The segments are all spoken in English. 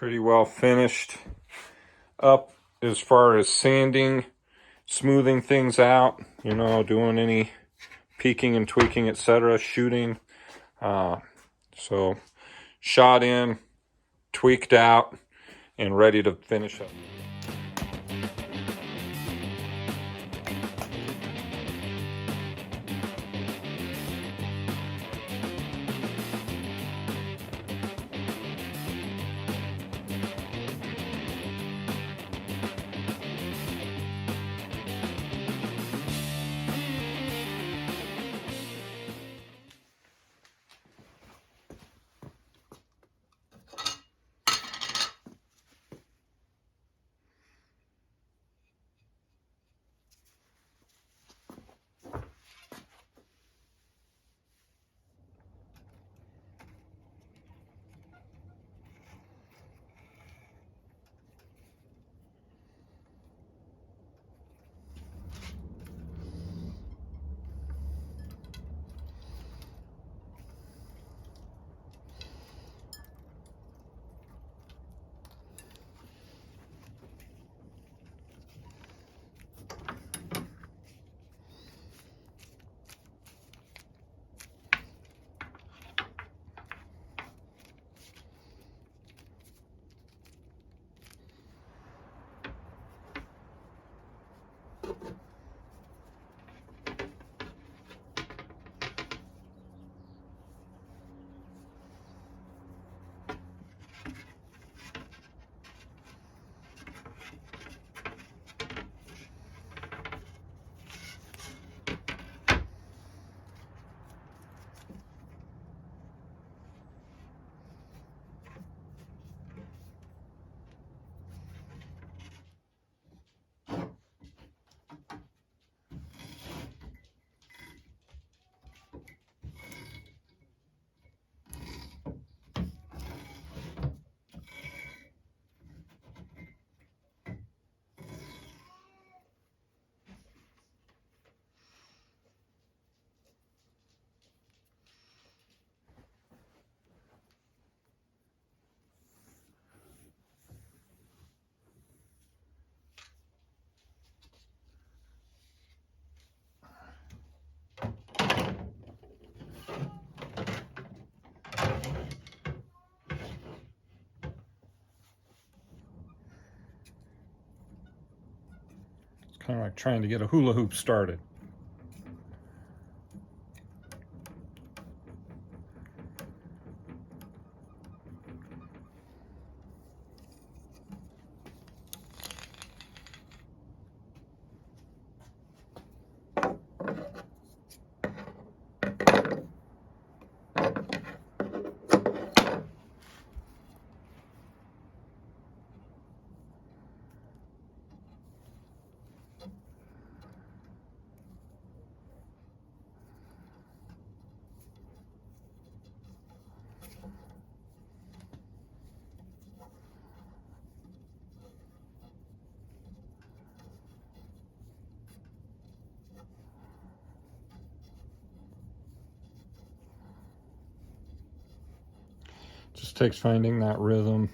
pretty well finished up as far as sanding, smoothing things out, you know, doing any peeking and tweaking, etc., shooting. So shot in, tweaked out, and ready to finish up. Kind of like trying to get a hula hoop started. Just takes finding that rhythm.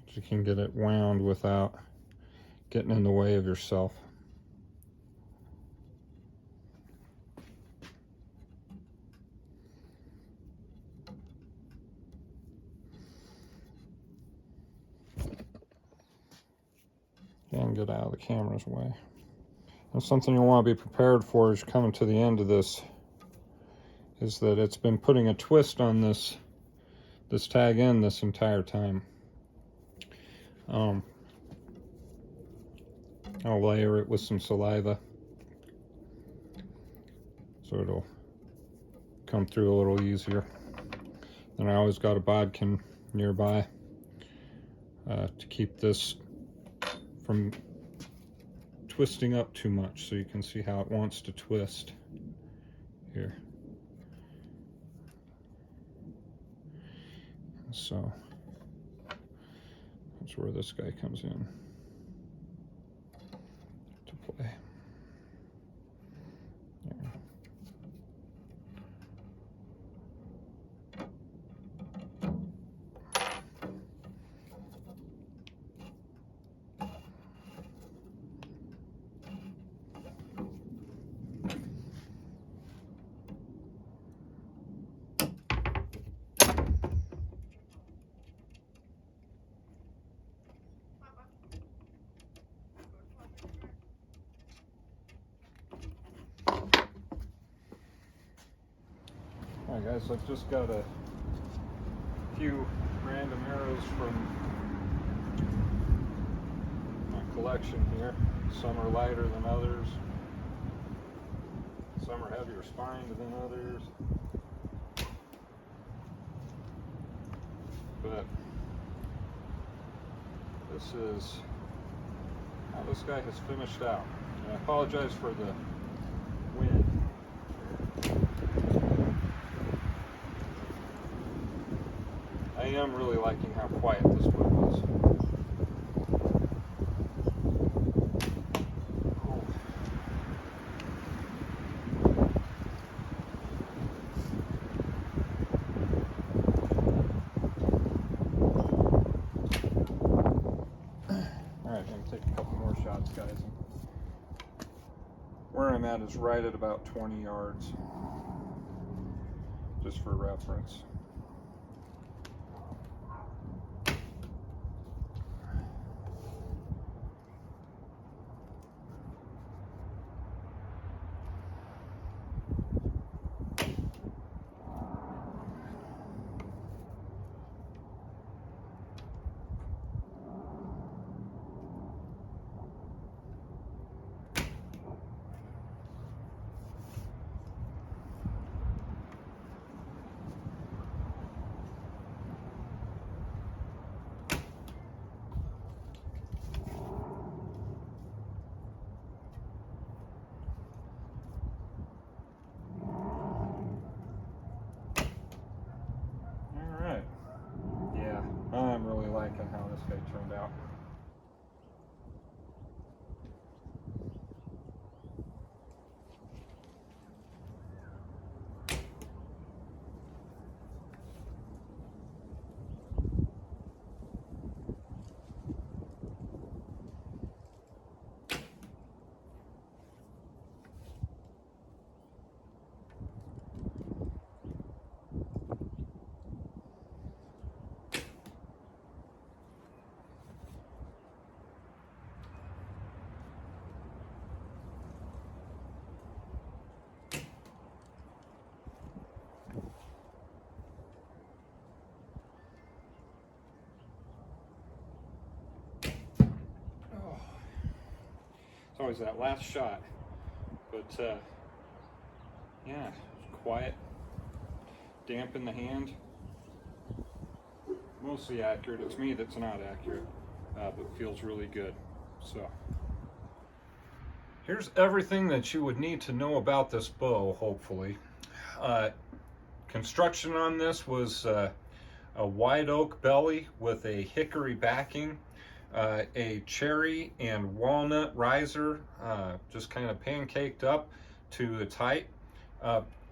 You can get it wound without getting in the way of yourself. And get out of the camera's way. And something you'll want to be prepared for as you're coming to the end of this is that it's been putting a twist on this tag end this entire time. I'll layer it with some saliva so it'll come through a little easier. And I always got a bodkin nearby to keep this from twisting up too much, so you can see how it wants to twist here. So that's where this guy comes in to play. There. guys, I've just got a few random arrows from my collection here. Some are lighter than others. Some are heavier spined than others. But this is how this guy has finished out. And I apologize for the wind. I am really liking how quiet this bow is. Alright, I'm going to take a couple more shots, guys. Where I'm at is right at about 20 yards, just for reference. I'm really liking how this guy turned out. It's always that last shot, but yeah, quiet, damp in the hand, mostly accurate. It's me that's not accurate, but feels really good. So here's everything that you would need to know about this bow, hopefully. Construction on this was a wide oak belly with a hickory backing. A cherry and walnut riser, just kind of pancaked up to its height,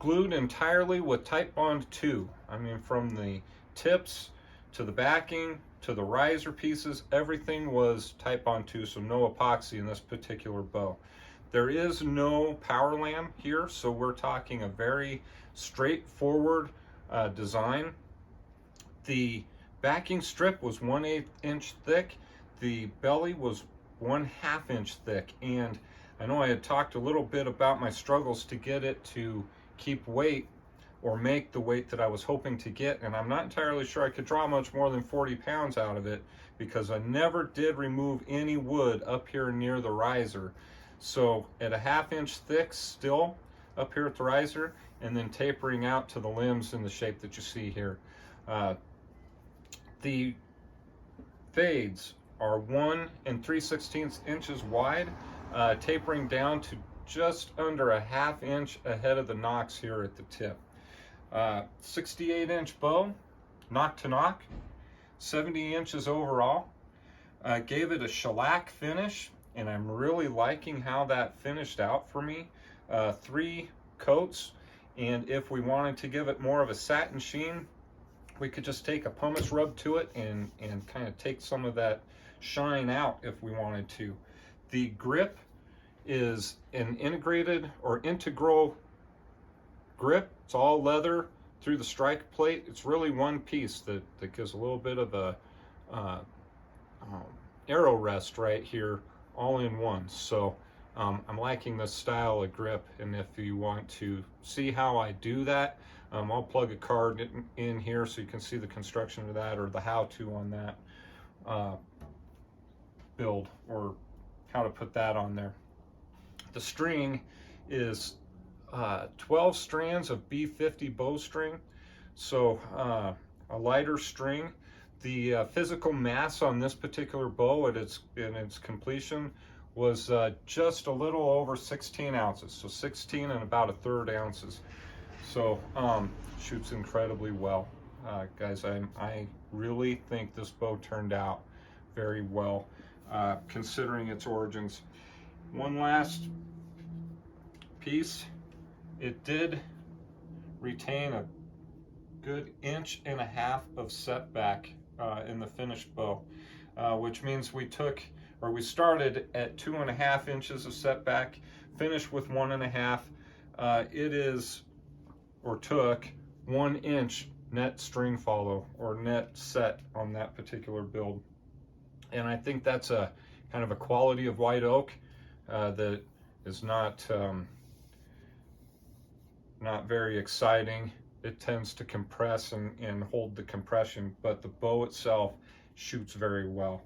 glued entirely with Titebond 2. I mean, from the tips to the backing to the riser pieces, everything was Titebond 2, so no epoxy in this particular bow. There is no power lamb here, so we're talking a very straightforward design. The backing strip was 1/8 inch thick. The belly was 1/2 inch thick, and I know I had talked a little bit about my struggles to get it to keep weight or make the weight that I was hoping to get, and I'm not entirely sure I could draw much more than 40 pounds out of it because I never did remove any wood up here near the riser. So at 1/2 inch thick still up here at the riser, and then tapering out to the limbs in the shape that you see here. The fades are 1 3/16 inches wide, tapering down to just under 1/2 inch ahead of the nocks here at the tip. 68 inch bow, nock to nock, 70 inches overall. Gave it a shellac finish, and I'm really liking how that finished out for me. 3 coats, and if we wanted to give it more of a satin sheen, we could just take a pumice rub to it and kind of take some of that shine out if we wanted to. The grip is an integrated or integral grip. It's all leather through the strike plate. It's really one piece that gives a little bit of a arrow rest right here, all in one. So I'm liking this style of grip, and if you want to see how I do that, I'll plug a card in here so you can see the construction of that, or the how-to on that build, or how to put that on there. The string is 12 strands of B50 bowstring, so a lighter string. The physical mass on this particular bow in its completion was just a little over 16 ounces, so 16 and about 1/3 ounces. So shoots incredibly well. Guys, I really think this bow turned out very well, considering its origins. One last piece, it did retain a good 1.5 inches of setback in the finished bow, which means we started at 2.5 inches of setback, finished with 1.5. It is, or took, 1 inch net string follow or net set on that particular build. And I think that's a kind of a quality of white oak that is not very exciting. It tends to compress and hold the compression, but the bow itself shoots very well.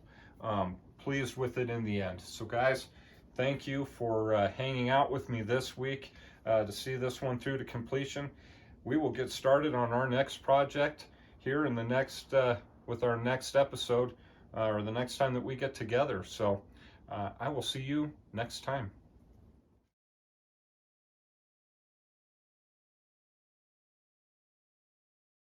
Pleased with it in the end. So guys, thank you for hanging out with me this week to see this one through to completion. We will get started on our next project here in the next with our next episode, or the next time that we get together. So I will see you next time.